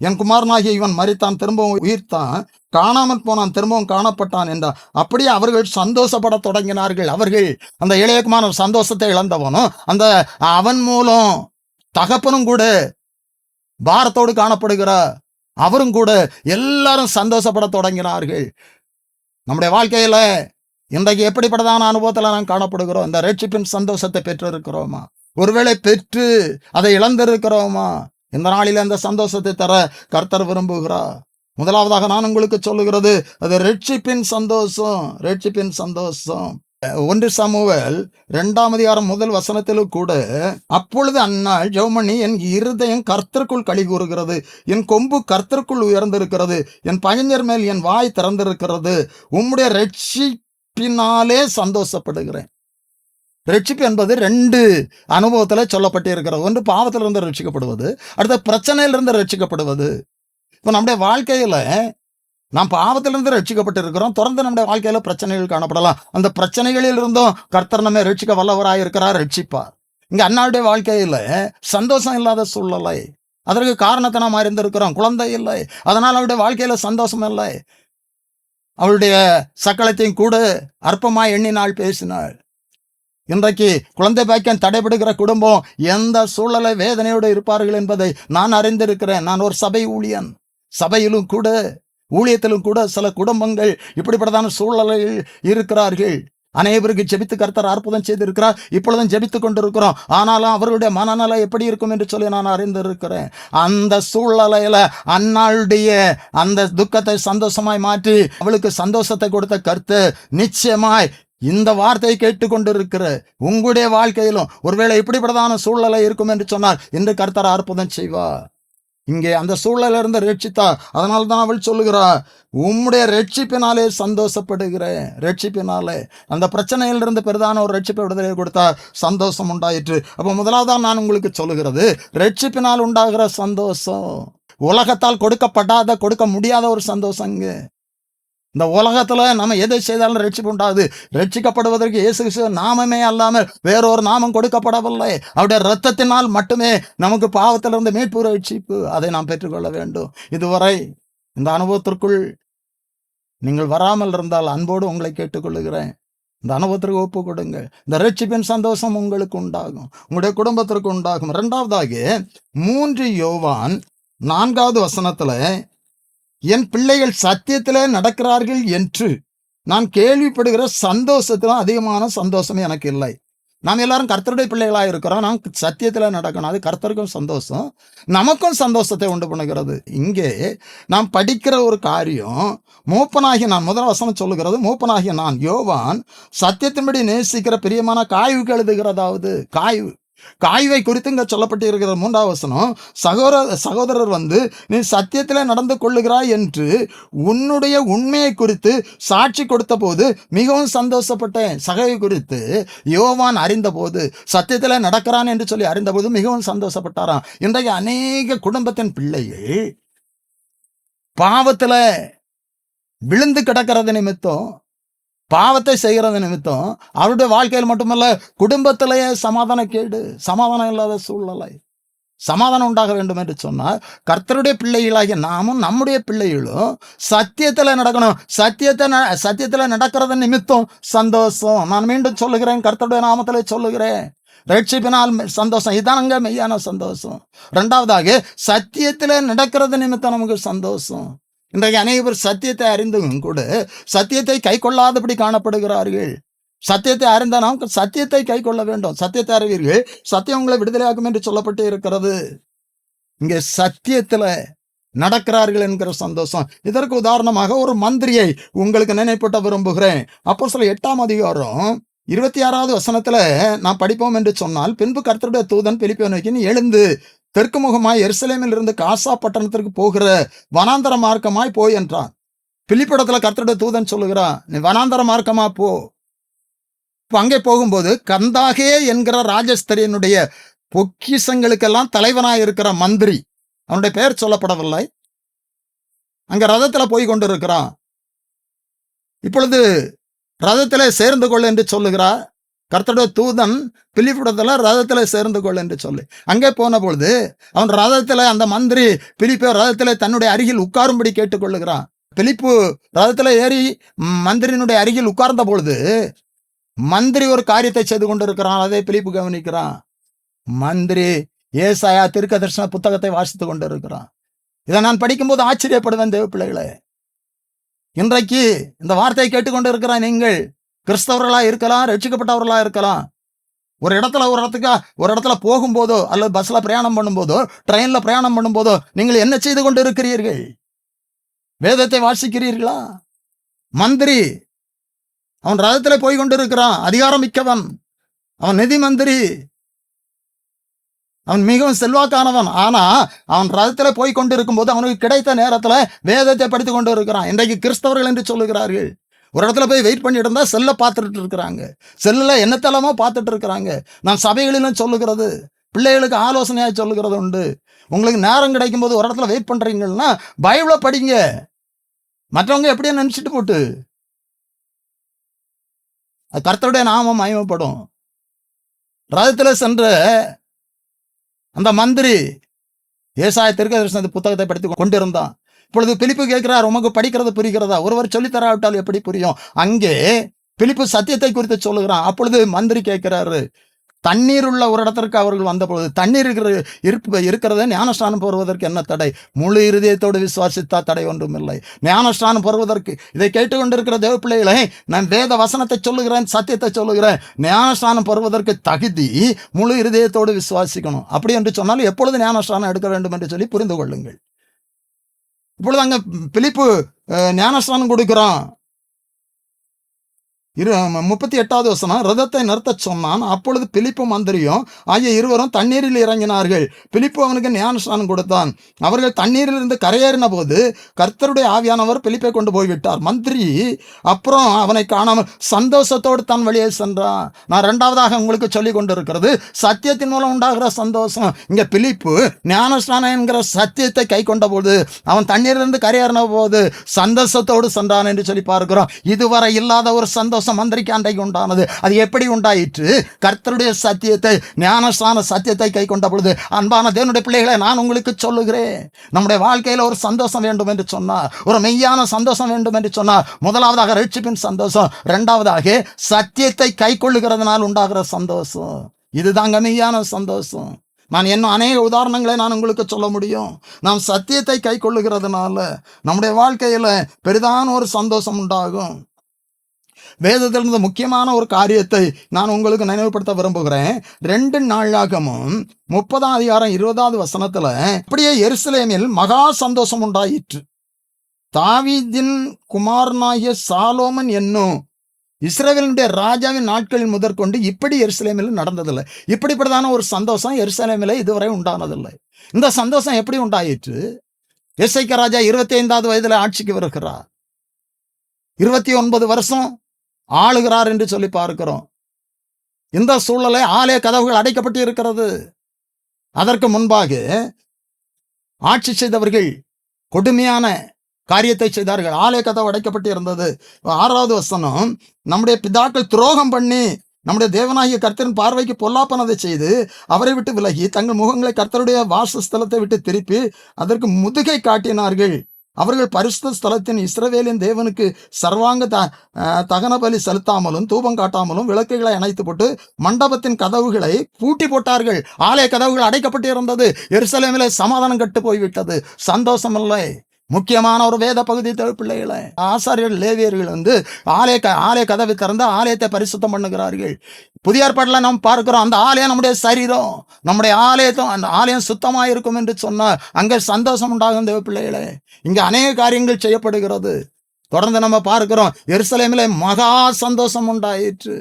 என் குமாரனாகிய இவன் மரித்தான், திரும்பவும் உயிர்த்தான், காணாமல் போனான், திரும்பவும் காணப்பட்டான் என்றார். அப்படியே அவர்கள் சந்தோஷப்பட தொடங்கினார்கள். அவர்கள், அந்த இளையகுமாரன் சந்தோஷத்தை இழந்தவனும் அந்த அவன் மூலம் தகப்பனும் கூட பாரத்தோடு காணப்படுகிறார். அவரும் கூட எல்லாரும் சந்தோஷப்பட தொடங்கினார்கள். நம்முடைய வாழ்க்கையில இன்றைக்கு எப்படிப்பட்டதான அனுபவத்தில் நாம் காணப்படுகிறோம்? இந்த ரட்சிப்பின் சந்தோஷத்தை பெற்றிருக்கிறோமா? ஒருவேளை பெற்று அதை இழந்திருக்கிறோமா? இந்த நாளில் அந்த சந்தோஷத்தை தர கர்த்தர் விரும்புகிறார். முதலாவதாக நான் உங்களுக்கு சொல்லுகிறது, அது ரட்சிப்பின் சந்தோஷம். ரட்சிப்பின் சந்தோஷம். 1 சாமுவேல் 2ஆம் அதிகாரம் 1 வசனத்திலும் கூட, அப்பொழுது அந்நாள் ஜெபம் பண்ணி, என் இருதயம் கர்த்தருக்குள் களி கூறுகிறது, என் கொம்பு கர்த்தருக்குள் உயர்ந்திருக்கிறது, என் பகைஞர் மேல் என் வாய் திறந்திருக்கிறது, உம்முடைய ரட்சிப்பினாலே சந்தோஷப்படுகிறேன். ரட்சிப்பு என்பது 2 அனுபவத்தில் சொல்லப்பட்டிருக்கிறது. ஒன்று பாவத்திலிருந்து ரட்சிக்கப்படுவது, அடுத்த பிரச்சனையிலிருந்து ரட்சிக்கப்படுவது. இப்போ நம்முடைய வாழ்க்கையில நாம் பாவத்திலிருந்து ரட்சிக்கப்பட்டிருக்கிறோம். தொடர்ந்து நம்முடைய வாழ்க்கையில பிரச்சனைகள் காணப்படலாம். அந்த பிரச்சனைகளில் இருந்தும் கர்த்தர் நம்மை ரட்சிக்க வல்லவராய் இருக்கிறார், ரட்சிப்பார். இங்க அன்னாளுடைய வாழ்க்கையில சந்தோஷம் இல்லாத சூழ்நிலை. அதற்கு காரணத்தை நாம் அறிந்திருக்கிறோம். குழந்தை இல்லை, அதனால் அவருடைய வாழ்க்கையில சந்தோஷம் இல்லை. அவளுடைய சக்களத்தையும் கூட அற்பமாய் எண்ணினாள், பேசினாள். இன்றைக்கு குழந்தை பாக்கியம் தடைபடுகிற குடும்பம் எந்த சூழலை வேதனையோடு இருப்பார்கள் என்பதை நான் அறிந்திருக்கிறேன். நான் ஒரு சபை ஊழியன். சபையிலும் கூட, ஊழியத்திலும் கூட சில குடும்பங்கள் இப்படிப்பட்டதான சூழலில் இருக்கிறார்கள். அனைவருக்கு ஜெபித்து கர்த்தர் அற்புதம் செய்திருக்கிறார். இப்பொழுதும் ஜெபித்துக் கொண்டிருக்கிறோம். ஆனாலும் அவர்களுடைய மனநல எப்படி இருக்கும் என்று சொல்லி நான் அறிந்திருக்கிறேன். அந்த சூழ்நிலையில அன்னாளுடைய அந்த துக்கத்தை சந்தோஷமாய் மாற்றி அவளுக்கு சந்தோஷத்தை கொடுத்த கர்த்தர் நிச்சயமாய் இந்த வார்த்தையை கேட்டுக்கொண்டிருக்கிற உங்களுடைய வாழ்க்கையிலும் ஒருவேளை இப்படிப்பட்டதான சூழ்நிலை இருக்கும் என்று சொன்னார், இன்று கர்த்தர் அற்புதம் செய்வார். இங்கே அந்த சூழலிருந்து ரட்சித்தா. அதனால தான் அவள் சொல்லுகிறார், உம்முடைய ரட்சிப்பினாலே சந்தோஷப்படுகிறேன். ரட்சிப்பினாலே அந்த பிரச்சனையிலிருந்து பெரிதான ஒரு ரட்சிப்பை விடுதலை கொடுத்தா சந்தோஷம் உண்டாயிற்று. அப்போ முதலாவதான் நான் உங்களுக்கு சொல்லுகிறது, ரட்சிப்பினால் உண்டாகிற சந்தோஷம் உலகத்தால் கொடுக்கப்படாத, கொடுக்க முடியாத ஒரு சந்தோஷங்க. இந்த உலகத்துல நம்ம எதை செய்தாலும் ரட்சிப்பு உண்டாகுது. ரட்சிக்கப்படுவதற்கு இயேசு கிறிஸ்து நாமமே அல்லாமல் வேறொரு நாமம் கொடுக்கப்படவில்லை. அவருடைய இரத்தத்தினால் மட்டுமே நமக்கு பாவத்திலிருந்து மீட்பு, ரட்சிப்பு, அதை நாம் பெற்றுக்கொள்ள வேண்டும். இதுவரை இந்த அனுபவத்திற்குள் நீங்கள் வராமல் இருந்தால் அன்போடு உங்களை கேட்டுக்கொள்ளுகிறேன், இந்த அனுபவத்திற்கு ஒப்பு கொடுங்க. இந்த ரட்சிப்பின் சந்தோஷம் உங்களுக்கு உண்டாகும், உங்களுடைய குடும்பத்திற்கு உண்டாகும். 2ஆவதாக 3 யோவான் 4வது வசனத்துல, என் பிள்ளைகள் சத்தியத்திலே நடக்கிறார்கள் என்று நான் கேள்விப்படுகிற சந்தோஷத்திலும் அதிகமான சந்தோஷம் எனக்கு இல்லை. நாம் எல்லாரும் கர்த்தருடைய பிள்ளைகளாக இருக்கிறோம். நாம் சத்தியத்தில் நடக்கணும். அது கர்த்தருக்கும் சந்தோஷம், நமக்கும் சந்தோஷத்தை உண்டு பண்ணுகிறது. இங்கே நாம் படிக்கிற ஒரு காரியம், மூப்பனாகிய நான், முதல் வசனம் சொல்லுகிறது, மூப்பனாகிய நான் யோவான் சத்தியத்தின்படி நேசிக்கிற பிரியமான காய்வுக்கு எழுதுகிறதாவது. காய்வை குறித்து இங்க சொல்லப்பட்டு இருக்கிற 3வது வசனம், சகோதரர் வந்து நீ சத்தியத்தில் நடந்து கொள்ளுகிறாய் என்று உன்னுடைய உண்மையை குறித்து சாட்சி கொடுத்த போது மிகவும் சந்தோஷப்பட்டேன். சகை குறித்து யோவான் அறிந்த போது, சத்தியத்தில் நடக்கிறான் என்று சொல்லி அறிந்த போது மிகவும் சந்தோஷப்பட்டாராம். இன்றைக்கு அநேக குடும்பத்தின் பிள்ளைகள் பாவத்தில் விழுந்து கிடக்கிறது நிமித்தம், பாவத்தை செய்கிறது நிமித்தம் அவருடைய வாழ்க்கையில் மட்டுமல்ல குடும்பத்திலேயே சமாதானம் இல்லாத சூழ்நிலை. சமாதானம் உண்டாக வேண்டும் என்று சொன்னால் கர்த்தருடைய பிள்ளைகளாகிய நாமும் நம்முடைய பிள்ளைகளும் சத்தியத்தில் நடக்கணும். சத்தியத்தில் நடக்கிறது நிமித்தம் சந்தோஷம். நான் மீண்டும் சொல்லுகிறேன், கர்த்தருடைய நாமத்தில் சொல்லுகிறேன், ரட்சிப்பினால் சந்தோஷம். இதானங்க மெய்யான சந்தோஷம். 2ஆவதாக சத்தியத்தில் நடக்கிறது நிமித்தம் நமக்கு சந்தோஷம். இன்றைக்கு அனைவர் சத்தியத்தை அறிந்தும் கூட சத்தியத்தை கை கொள்ளாதபடி காணப்படுகிறார்கள். சத்தியத்தை அறிந்த நாம் சத்தியத்தை கை கொள்ள வேண்டும். சத்தியத்தை அறிவீர்கள், சத்தியம் உங்களை விடுதலையாக்கும் என்று சொல்லப்பட்டு இருக்கிறது. இங்கே சத்தியத்தில் நடக்கிறார்கள் என்கிற சந்தோஷம். இதற்கு உதாரணமாக ஒரு மந்திரியை உங்களுக்கு நினைப்பூட்ட விரும்புகிறேன். அப்போஸ்தலர் 8ஆம் அதிகாரம் 26வது வசனத்துல நான் படிப்போம் என்று சொன்னால், பின்பு கர்த்தருடைய தூதன் பிலிப்பை நோக்கி, நீ எழுந்து தெற்கு முகமாய் எருசலேமில் இருந்து காசா பட்டணத்திற்கு போகிற வனாந்தர மார்க்கமாய் போய் என்றான். பிலிப்பிடத்துல கர்த்தருடைய தூதன் சொல்லுகிறான், நீ வனாந்தர மார்க்கமா போ. அங்கே போகும்போது கந்தாகே என்கிற ராஜஸ்திரியனுடைய பொக்கிஷங்களுக்கெல்லாம் தலைவனாய் இருக்கிற மந்திரி, அவனுடைய பெயர் சொல்லப்படவில்லை, அங்க ரதத்துல போய் கொண்டிருக்கிறான். இப்பொழுது ரதத்திலே சேர்ந்து கொள் என்று சொல்லுகிறார் கர்த்தருடைய தூதன். பிலிப்பிடத்துல ரதத்துல சேர்ந்து கொள் என்று சொல்லி அங்கே போன பொழுது அவன் ரதத்துல, அந்த மந்திரி பிலிப்பை ரதத்துல தன்னுடைய அருகில் உட்காரும்படி கேட்டுக்கொள்ளுகிறான். பிலிப்பு ரதத்துல ஏறி மந்திரியினுடைய அருகில் உட்கார்ந்த பொழுது மந்திரி ஒரு காரியத்தை செய்து கொண்டிருக்கிறான். அதை பிலிப்பு கவனிக்கிறான். மந்திரி ஏசாயா தீர்க்கதரிசன புத்தகத்தை வாசித்துக் கொண்டிருக்கிறான். இதை நான் படிக்கும்போது ஆச்சரியப்படுவேன். தேவ பிள்ளைகளே, இன்றைக்கு இந்த வார்த்தையை கேட்டுக்கொண்டு இருக்கிற நீங்கள் கிறிஸ்தவர்களா இருக்கலாம், ரட்சிக்கப்பட்டவர்களா இருக்கலாம். ஒரு இடத்துல போகும்போதோ அல்லது பஸ்ல பிரயாணம் பண்ணும்போதோ ட்ரெயின்ல பிரயாணம் பண்ணும்போதோ நீங்கள் என்ன செய்து கொண்டு இருக்கிறீர்கள்? வேதத்தை வாசிக்கிறீர்களா? மந்திரி அவன் ரதத்துல போய் கொண்டிருக்கிறான், அதிகாரம் மிக்கவன், அவன் நிதி மந்திரி, அவன் மிகவும் செல்வாக்கானவன். ஆனா அவன் ரதத்துல போய் கொண்டிருக்கும் போது அவனுக்கு கிடைத்த நேரத்துல வேதத்தை படித்துக் கொண்டு இருக்கிறான். இன்றைக்கு கிறிஸ்தவர்கள் என்று சொல்லுகிறார்கள். ஒரு இடத்துல போய் வெயிட் பண்ணிட்டு இருந்தா செல்ல பார்த்துட்டு இருக்கிறாங்க. செல்லுல என்னத்தெல்லாமோ பார்த்துட்டு இருக்கிறாங்க. நான் சபைகளிலும் சொல்லுகிறது, பிள்ளைகளுக்கு ஆலோசனையாக சொல்லுகிறது உண்டு. உங்களுக்கு நேரம் கிடைக்கும் போது ஒரு இடத்துல வெயிட் பண்றீங்கன்னா பைபிளை படிங்க. மற்றவங்க எப்படியே நினைச்சிட்டு போட்டு, அது கர்த்தருடைய நாமம் மகிமைப்படும். ரதத்துல சென்ற அந்த மந்திரி ஏசாயா தீர்க்கதரிசன புத்தகத்தை படித்து கொண்டிருந்தான். இப்பொழுது பிலிப்பு கேட்கிறார், உமக்கு படிக்கிறது புரிகிறதா? ஒருவர் சொல்லித்தராவிட்டால் எப்படி புரியும்? அங்கே பிலிப்பு சத்தியத்தை குறித்து சொல்லுகிறான். அப்பொழுது மந்திரி கேட்கிறாரு, தண்ணீர் உள்ள ஒரு இடத்திற்கு அவர்கள் வந்தபொழுது, தண்ணீர் இருக்கிறத ஞானஸ்நானம் பெறுவதற்கு என்ன தடை? முழு இருதயத்தோடு விசுவாசித்தா தடை ஒன்றும் இல்லை. ஞானஸ்நானம் பெறுவதற்கு, இதை கேட்டுக்கொண்டிருக்கிற தேவ பிள்ளைகளை நான் வேத வசனத்தை சொல்லுகிறேன், சத்தியத்தை சொல்லுகிறேன். ஞானஸ்நானம் பெறுவதற்கு தகுதி முழு இருதயத்தோடு விசுவாசிக்கணும். அப்படி என்று சொன்னால் எப்பொழுது ஞானஸ்நானம் எடுக்க வேண்டும் என்று சொல்லி புரிந்து கொள்ளுங்கள். இப்பொழுது அங்க பிலிப்பு ஞானஸ்நானம் கொடுக்கிறான். 38வது வசனம், ரதத்தை நிறுத்தச் சொன்னான். அப்பொழுது பிலிப்பு மந்திரியும் ஆகிய இருவரும் தண்ணீரில் இறங்கினார்கள். பிலிப்பு அவனுக்கு ஞானஸ்நானம் கொடுத்தான். அவர்கள் தண்ணீரில் இருந்து கரையேறின போது கர்த்தருடைய ஆவியானவர் பிலிப்பை கொண்டு போய்விட்டார். மந்திரி அப்புறம் அவனை காணாமல் சந்தோஷத்தோடு தன் வழியே சென்றான். நான் இரண்டாவதாக உங்களுக்கு சொல்லி கொண்டிருக்கிறது சத்தியத்தின் மூலம் உண்டாகிற சந்தோஷம். இங்க பிலிப்பு ஞானஸ்நானம் என்கிற சத்தியத்தை கை கொண்ட போது, அவன் தண்ணீரிலிருந்து கரையேறின போது சந்தோஷத்தோடு சென்றான் என்று சொல்லி பார்க்கிறோம். இதுவரை இல்லாத ஒரு சந்தோஷம் மந்திரிக்கு அன்றைக்கு உண்டானது. அது எப்படி உண்டாயிற்று? கர்த்தருடைய சத்தியத்தை, ஞானஸ்நான சத்தியத்தை கை கொண்ட பொழுது. அன்பான தேவனுடைய பிள்ளைகளை, நான் உங்களுக்கு சொல்லுகிறேன், நம்முடைய வாழ்க்கையில் ஒரு சந்தோஷம் வேண்டும் என்று சொன்னார், ஒரு மெய்யான சந்தோஷம் வேண்டும் என்று சொன்னார். முதலாவதாக ரட்சிப்பின் சந்தோஷம், இரண்டாவதாக சத்தியத்தை கை கொள்ளுகிறதுனால் உண்டாகிற சந்தோஷம். இதுதாங்க மெய்யான சந்தோஷம். நான் இன்னும் அநேக உதாரணங்களை நான் உங்களுக்கு சொல்ல முடியும். நாம் சத்தியத்தை கை கொள்ளுகிறதுனால நம்முடைய வாழ்க்கையில பெரிதான ஒரு சந்தோஷம் உண்டாகும். வேதத்திலிருந்து முக்கியமான ஒரு காரியத்தை நான் உங்களுக்கு நினைவுபடுத்த விரும்புகிறேன். 2 நாளாகமும் 30ஆம் அதிகாரம் 20வது வசனத்துல, அப்படியே எருசலேமில் மகா சந்தோஷம் உண்டாயிற்று. தாவீதின் குமாரனாகிய சாலோமன் என்னும் இஸ்ரவேலுடைய ராஜாவின் நாட்களில் முதற்கொண்டு இப்படி எருசலேமில் நடந்ததில்லை. இப்படிப்பட்டதான ஒரு சந்தோஷம் எருசலேமில் இதுவரை உண்டானதில்லை. இந்த சந்தோஷம் எப்படி உண்டாயிற்று? எசேக்கியா ராஜா 25வது வயதுல ஆட்சிக்கு வருகிறார். 29 வருஷம் ஆளுகிறார் என்று சொல்லி பார்க்கிறோம். இந்த சூழலை ஆலய கதவுகள் அடைக்கப்பட்டு இருக்கிறது. அதற்கு முன்பாக ஆட்சி செய்தவர்கள் கொடுமையான காரியத்தை செய்தார்கள். ஆலய கதவு அடைக்கப்பட்டு இருந்தது. 6வது வசனம், நம்முடைய பிதாக்கள் துரோகம் பண்ணி நம்முடைய தேவனாகிய கர்த்தரின் பார்வைக்கு பொல்லாப்பனதை செய்து அவரை விட்டு விலகி தங்கள் முகங்களை கர்த்தருடைய வாசஸ்தலத்தை விட்டு திருப்பி அதற்கு முதுகை காட்டினார்கள். அவர்கள் பரிசுத்த ஸ்தலத்தின் இஸ்ரவேலின் தேவனுக்கு சர்வாங்க தகன பலி செலுத்தாமலும் தூபம் காட்டாமலும் விளக்குகளை அணைத்து போட்டு மண்டபத்தின் கதவுகளை பூட்டி போட்டார்கள். ஆலய கதவுகள் அடைக்கப்பட்டு இருந்தது. எருசலேமிலே சமாதானம் கட்டு போய்விட்டது. சந்தோஷம் இல்லை. முக்கியமான ஒரு வேத பகுதி பிள்ளைகளை, ஆசாரியர்கள் லேவியர்கள் ஆலய கதவை திறந்து ஆலயத்தை பரிசுத்தம் பண்ணுகிறார்கள். புதிய ஏற்பாட்டில் நாம் பார்க்கிறோம், அந்த ஆலயம் நம்முடைய சரீரம், நம்முடைய அந்த ஆலயம் சுத்தமாக இருக்கும் என்று சொன்னால் அங்கே சந்தோஷம் உண்டாகும் தேவ பிள்ளைகளே. இங்கே அநேக காரியங்கள் செய்யப்படுகிறது. தொடர்ந்து நம்ம பார்க்கிறோம், எருசலேமிலே மகா சந்தோஷம் உண்டாயிற்று.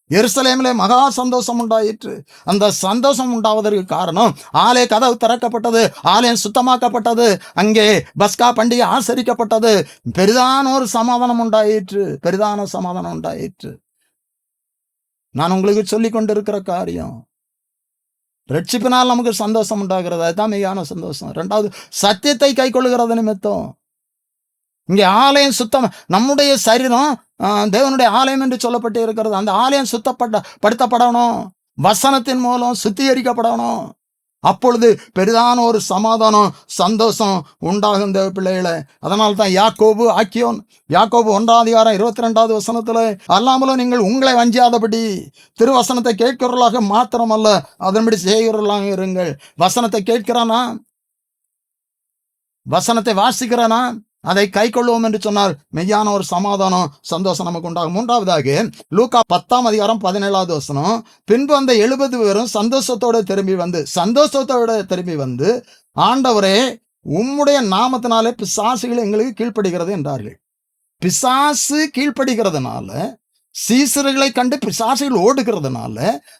எருசலேமிலே மகா சந்தோஷம் உண்டாயிற்று. அந்த சந்தோஷம் உண்டாவதற்கு காரணம், ஆலய கதவு திறக்கப்பட்டது, ஆலயம் சுத்தமாக்கப்பட்டது, அங்கே பஸ்கா பண்டிகை ஆசரிக்கப்பட்டது. பெரிதான ஒரு சமாதானம் உண்டாயிற்று. பெரிதான சமாதானம் உண்டாயிற்று. நான் உங்களுக்கு சொல்லி கொண்டிருக்கிற காரியம், ரட்சிப்பினால் நமக்கு சந்தோஷம் உண்டாகிறது. அதுதான் மெய்யான சந்தோஷம். 2வது, சத்தியத்தை கை கொள்ளுகிறது நிமித்தம். இங்கே ஆலயம் சுத்தம், நம்முடைய சரீரம் தேவனுடைய ஆலயம் என்று சொல்லப்பட்டு இருக்கிறது. அந்த ஆலயம் படுத்தப்படணும், வசனத்தின் மூலம் சுத்திகரிக்கப்படணும். அப்பொழுது பெரிதான ஒரு சமாதானம், சந்தோஷம் உண்டாகும் தேவ பிள்ளைகளை. அதனால தான் யாக்கோபு 1ஆம் அதிகாரம் 22வது வசனத்துல, அல்லாமலும் நீங்கள் உங்களை வஞ்சியாதபடி திருவசனத்தை கேட்கிறவர்களாக மாத்திரமல்ல அதன்படி செய்கிறவர்களாக இருங்கள். வசனத்தை கேட்கிறானா? வசனத்தை வாசிக்கிறானா? அதை கை கொள்வோம் என்று சொன்னால் மெய்யான ஒரு சமாதானம், சந்தோஷம் நமக்கு உண்டாகும். மூன்றாவதாக லூக்கா 10:17 வசனம், பின்பு அந்த 70 பேரும் சந்தோஷத்தோட திரும்பி வந்து ஆண்டவரே, உம்முடைய நாமத்தினாலே பிசாசுகள் எங்களுக்கு கீழ்ப்படுகிறது என்றார்கள். பிசாசு கீழ்ப்படுகிறதுனால, சீசர்களை கண்டு பிசாசுகள் ஓடுகிறதுனால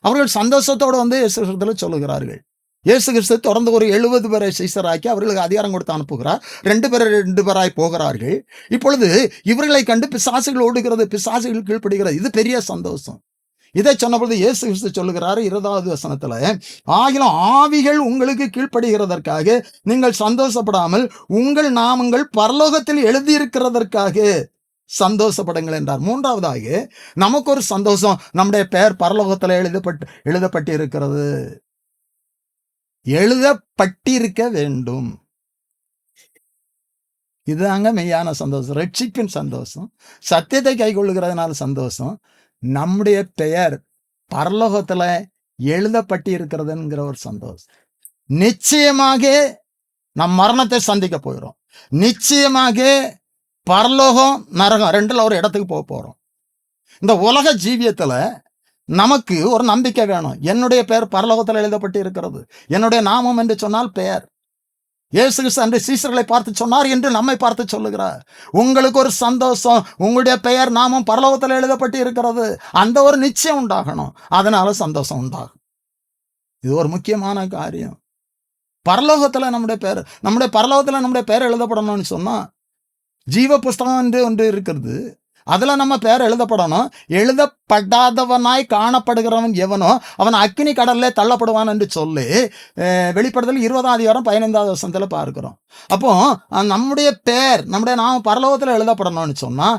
அவர்கள் சந்தோஷத்தோடு வந்து இயேசு கிறிஸ்துவில சொல்லுகிறார்கள். இயேசு கிறிஸ்து தொடர்ந்து ஒரு 70 பேரை சீசராக்கி அவர்களுக்கு அதிகாரம் கொடுத்து அனுப்புகிறார். 2 பேராய் போகிறார்கள். இப்பொழுது இவர்களை கண்டு பிசாசுகள் ஓடுகிறது, பிசாசுகள் கீழ்ப்படுகிறது. இது பெரிய சந்தோஷம். இதை சொன்னபொழுது இயேசு கிறிஸ்து சொல்லுகிறாரு 20வது வசனத்துல, ஆகிலும் ஆவிகள் உங்களுக்கு கீழ்ப்படுகிறதற்காக நீங்கள் சந்தோஷப்படாமல் உங்கள் நாமங்கள் பரலோகத்தில் எழுதியிருக்கிறதற்காக சந்தோஷப்படுங்கள் என்றார். மூன்றாவதாக நமக்கு ஒரு சந்தோஷம், நம்முடைய பெயர் பரலோகத்தில் எழுதப்பட்டு இருக்கிறது. எழுதப்பட்டிருக்க வேண்டும். இதுதாங்க மெய்யான சந்தோஷம், ரட்சிப்பின் சந்தோஷம், சத்தியத்தை கை கொள்ளுகிறதுனால சந்தோஷம். நம்முடைய பெயர் பரலோகத்துல எழுதப்பட்டு இருக்கிறதுங்கிற ஒரு சந்தோஷம். நிச்சயமாக நம் மரணத்தை சந்திக்க போகிறோம். நிச்சயமாக பரலோகம் நரகம் ரெண்டுல ஒரு இடத்துக்கு போக போறோம். இந்த உலக ஜீவியத்துல நமக்கு ஒரு நம்பிக்கை வேணும். என்னுடைய பெயர் பரலோகத்தில் எழுதப்பட்டு இருக்கிறது. என்னுடைய நாமம் என்று சொன்னால் பெயர். இயேசு கிறிஸ்து அன்று சீசர்களை பார்த்து சொன்னார் என்று நம்மை பார்த்து சொல்லுகிறார். உங்களுக்கு ஒரு சந்தோஷம், உங்களுடைய பெயர் நாமம் பரலோகத்தில் எழுதப்பட்டு இருக்கிறது. அந்த ஒரு நிச்சயம் உண்டாகணும். அதனால சந்தோஷம் உண்டாகும். இது ஒரு முக்கியமான காரியம். பரலோகத்துல நம்முடைய பரலோகத்துல நம்முடைய பெயர் எழுதப்படணும்னு சொன்னா, ஜீவ புஸ்தகம் என்று ஒன்று இருக்கிறது. அதுல நம்ம பேர் எழுதப்படணும். எழுதப்படாதவனாய் காணப்படுகிறவன் எவனோ அவன் அக்கினி கடல்ல தள்ளப்படுவான் என்று சொல்லி வெளிப்படுதல் 20:15 வசனத்துல பார்க்கிறோம். அப்போ நம்முடைய பேர், நம்முடைய நாம பரலோகத்துல எழுதப்படணும்னு சொன்னா,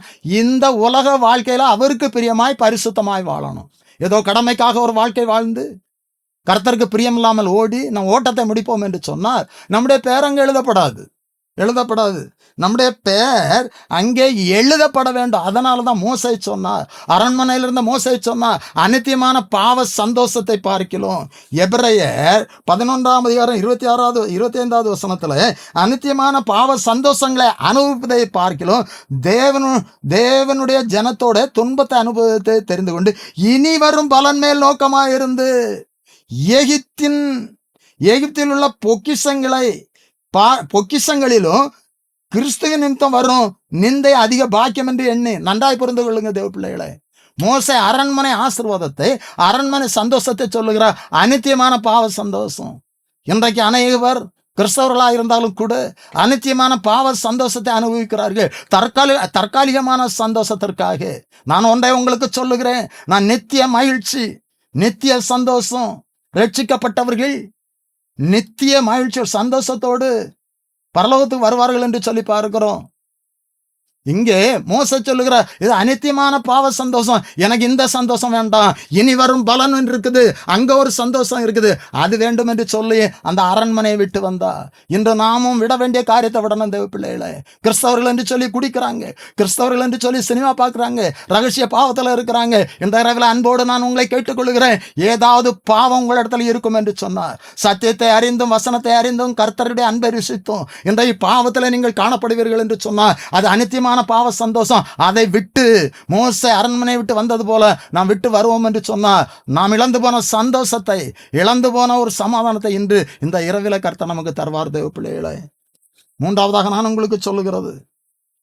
இந்த உலக வாழ்க்கையில அவருக்கு பிரியமாய் பரிசுத்தமாய் வாழணும். ஏதோ கடமைக்காக ஒரு வாழ்க்கை வாழ்ந்து கர்த்தருக்கு பிரியமில்லாமல் ஓடி நம் ஓட்டத்தை முடிப்போம் என்று சொன்னால் நம்முடைய பேர் அங்கே எழுதப்படாது. நம்முடைய பெயர் அங்கே எழுதப்பட வேண்டும். அதனால தான் மோசே சொன்னார், அரண்மனையில் இருந்த மோசே சொன்னார், அநித்தியமான பாவ சந்தோஷத்தை பார்க்கிறோம். எபிரேயர் 11:26-25 வசனத்துல அநித்தியமான பாவ சந்தோஷங்களை அனுபவிப்பதை பார்க்கிறோம். தேவனுடைய ஜனத்தோட துன்பத்தை அனுபவத்தை தெரிந்து கொண்டு இனி வரும் பலன் மேல் நோக்கமாயிருந்து எகிப்தில் உள்ள பொக்கிஷங்களிலும் கிறிஸ்துவ நிமித்தம் வரும் நிந்தை அதிக பாக்கியம் என்று எண்ணி நன்றாய் புரிந்து கொள்ளுங்க தேவ பிள்ளைகளை. மோசே அரண்மனை ஆசீர்வாதத்தை, அரண்மனை சந்தோஷத்தை சொல்லுகிறார், அநித்தியமான பாவ சந்தோஷம். இன்றைக்கு அநேகர் கிறிஸ்தவர்களாக இருந்தாலும் கூட அநித்தியமான பாவ சந்தோஷத்தை அனுபவிக்கிறார்கள், தற்காலிகமான சந்தோஷத்திற்காக. நான் ஒன்றை உங்களுக்கு சொல்லுகிறேன், நான் நித்திய மகிழ்ச்சி, நித்திய சந்தோஷம், ரட்சிக்கப்பட்டவர்கள் நித்திய மகிழ்ச்சி சந்தோஷத்தோடு பரலோகத்துக்கு வருவார்கள் என்று சொல்லி பார்க்கிறோம். இங்கே மோசே சொல்லுகிறார், இது அநித்தியமான பாவ சந்தோஷம், எனக்கு இந்த சந்தோஷம் வேண்டாம், இனி வரும் பலன் இருக்குது, அங்க ஒரு சந்தோஷம் இருக்குது, அது வேண்டும் என்று சொல்லி அந்த அரண்மனையை விட்டு வந்தா. இன்று நாமும் விட வேண்டிய காரியத்தை விடணும் தேவ பிள்ளைகளை. கிறிஸ்தவர்கள் என்று சொல்லி குடிக்கிறாங்க, கிறிஸ்தவர்கள் என்று சொல்லி சினிமா பார்க்குறாங்க, ரகசிய பாவத்தில் இருக்கிறாங்க. இந்த இரவில் அன்போடு நான் உங்களை கேட்டுக்கொள்கிறேன், ஏதாவது பாவம் உங்களிடத்தில் இருக்கும் என்று சொன்னார், சத்தியத்தை அறிந்தும் வசனத்தை அறிந்தும் கர்த்தருடைய அன்பை ருசித்தும் இன்றைய பாவத்தில் நீங்கள் காணப்படுவீர்கள் என்று சொன்னார், அது அநித்தியமான பாவ சந்தோஷம். அதை விட்டு மோசே அரண்மனை விட்டு வந்தது போல நாம் விட்டு வருவோம் என்று சொன்னார். நாம் இழந்து போன சந்தோஷத்தை, இழந்து போன ஒரு சமாதானத்தை இன்று இந்த இரவில கர்த்தர் நமக்கு தருவார் தேவ பிள்ளைகளை. மூன்றாவதாக நான் உங்களுக்கு சொல்லுகிறது,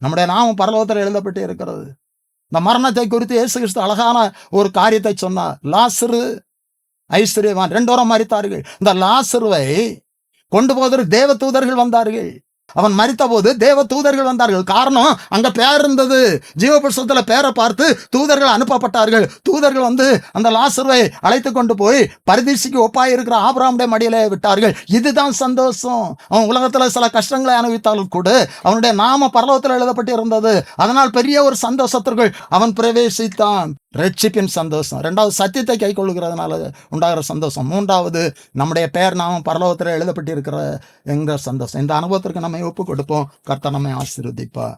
நம்முடைய நாமம் பரலோகத்தில் எழுதப்பட்டு இருக்கிறது. இந்த மரணத்தை குறித்து இயேசு கிறிஸ்து அழகான ஒரு காரியத்தை சொன்னார். லாசரு ஐஸ்வர்யவான் 2 மரித்தார்கள். இந்த லாசருவை கொண்டு போவதற்கு தேவ தூதர்கள் வந்தார்கள். அவன் மரித்த போது தேவ தூதர்கள் வந்தார்கள். காரணம், அங்க பேர் இருந்தது. ஜீவபுஸ்தகத்துல பேரை பார்த்து தூதர்கள் அனுப்பப்பட்டார்கள். தூதர்கள் வந்து அந்த லாசருவை அழைத்து கொண்டு போய் பரதீசிக்கு ஒப்பாய் இருக்கிற ஆபிரகாமுடைய மடியிலே விட்டார்கள். இதுதான் சந்தோஷம். அவன் உலகத்துல சில கஷ்டங்களை அனுபவித்தாலும் கூட அவனுடைய நாம பரலோகத்தில் எழுதப்பட்டு இருந்தது. அதனால் பெரிய ஒரு சந்தோஷத்திற்குள் அவன் பிரவேசித்தான். ரட்சிப்பின் சந்தோஷம். 2வது சத்தியத்தை கை கொள்ளுகிறதுனால உண்டாகிற சந்தோஷம். 3வது நம்முடைய பெயர் நாமம் பரலோகத்தில் எழுதப்பட்டு இருக்கிற என்கிற சந்தோஷம். இந்த அனுபவத்திற்கு நம்ம ஒப்பு கொடுப்போம். கர்த்தர் நம்மை ஆசீர்வதிப்பார்.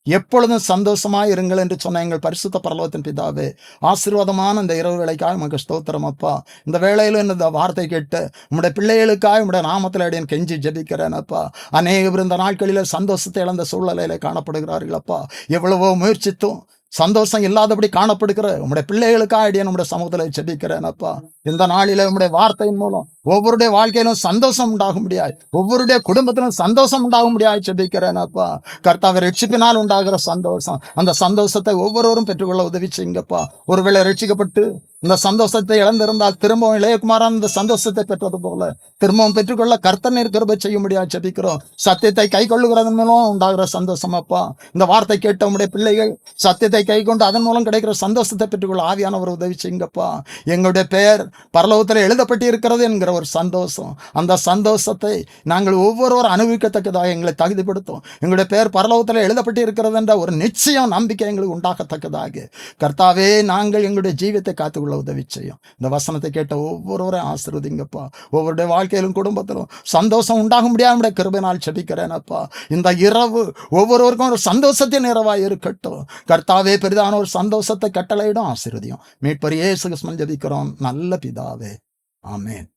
எப்பொழுதும் சந்தோஷமாய் இருங்கள் என்று சொன்ன எங்கள் பரிசுத்த பரலோகத்தின் பிதாவே, ஆசீர்வாதமான இந்த இரவு வேளைக்காக உமக்கு ஸ்தோத்திரம் அப்பா. இந்த வேளையில இந்த வார்த்தை கேட்டு உம்முடைய பிள்ளைகளுக்காக உம்முடைய நாமத்தில் அடியேன் கெஞ்சி ஜெபிக்கிறேன் அப்பா. அநேகர் இந்த நாட்களில் சந்தோஷத்தை இழந்த சூழ்நிலையில காணப்படுகிறார்கள் அப்பா. எவ்வளவோ முயற்சித்தும் சந்தோஷம் இல்லாதபடி காணப்படுகிற உம்முடைய பிள்ளைகளுக்காக அடியேன் உம்முடைய சமூகத்தில் ஜெபிக்கிறேன் அப்பா. இந்த நாளில உம்முடைய வார்த்தையின் மூலம் ஒவ்வொருடைய வாழ்க்கையிலும் சந்தோஷம் உண்டாகும்படியாய், ஒவ்வொருடைய குடும்பத்திலும் சந்தோஷம் உண்டாகும்படியாய் ஜெபிக்கிறேன் அப்பா. கர்த்தாவை ரட்சிப்பினால் உண்டாகிற சந்தோஷம், அந்த சந்தோஷத்தை ஒவ்வொருவரும் பெற்றுக்கொள்ள உதவி செய்யுங்கப்பா. ஒருவேளை ரட்சிக்கப்பட்டு இந்த சந்தோஷத்தை இழந்திருந்தால் திரும்பவும் இளையகுமாரன் இந்த சந்தோஷத்தை பெற்றது போல திரும்பவும் பெற்றுக்கொள்ள கர்த்தர் நீர் கிருபை செய்ய முடியாது ஜெபிக்கிறோம். சத்தியத்தை கை கொள்ளுகிறதன் மூலம் உண்டாகிற சந்தோஷம் அப்பா. இந்த வார்த்தை கேட்ட உடைய பிள்ளைகள் சத்தியத்தை கை கொண்டு அதன் மூலம் கிடைக்கிற சந்தோஷத்தை பெற்றுக்கொள்ள ஆவியானவர் உதவி செய்யுங்கப்பா. எங்களுடைய பெயர் பரலோகத்தில் எழுதப்பட்டு இருக்கிறது என்கிற ஒரு சந்தோஷம், அந்த சந்தோஷத்தை நாங்கள் ஒவ்வொருவரும் அனுபவிக்கத்தக்கதாக எங்களை தகுதிப்படுத்தும். எங்களுடைய பெயர் பரலோகத்தில் எழுதப்பட்டு இருக்கிறது என்ற ஒரு நிச்சயம் நம்பிக்கை எங்களுக்கு உண்டாகத்தக்கதாக கர்த்தாவே நாங்கள் எங்களுடைய ஜீவியத்தை காத்துக்கொள்ள உதவி செய்யும். இந்த வசனத்தை கேட்ட ஒவ்வொருவரையும் ஆசீர்வதிங்கப்பா. ஒவ்வொருடைய வாழ்க்கையிலும் குடும்பத்திலும் சந்தோஷம் உண்டாக முடியாத கிருபையினால் ஜெபிக்கிறேன் அப்பா. இந்த இரவு ஒவ்வொருவருக்கும் ஒரு சந்தோஷத்தின் இரவாய் இருக்கட்டும். கர்த்தாவே பெரிதான ஒரு சந்தோஷத்தை கட்டளையிடும் ஆசீர்வதியும். மீட்பர் இயேசு கிறிஸ்துவின் ஜெபிக்கிறோம் நல்ல பிதாவே, ஆமென்.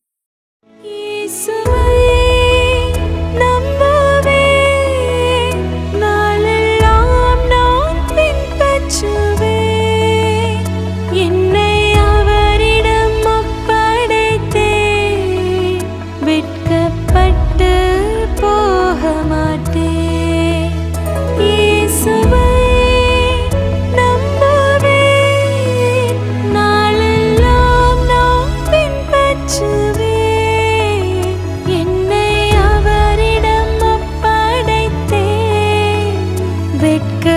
வெட்க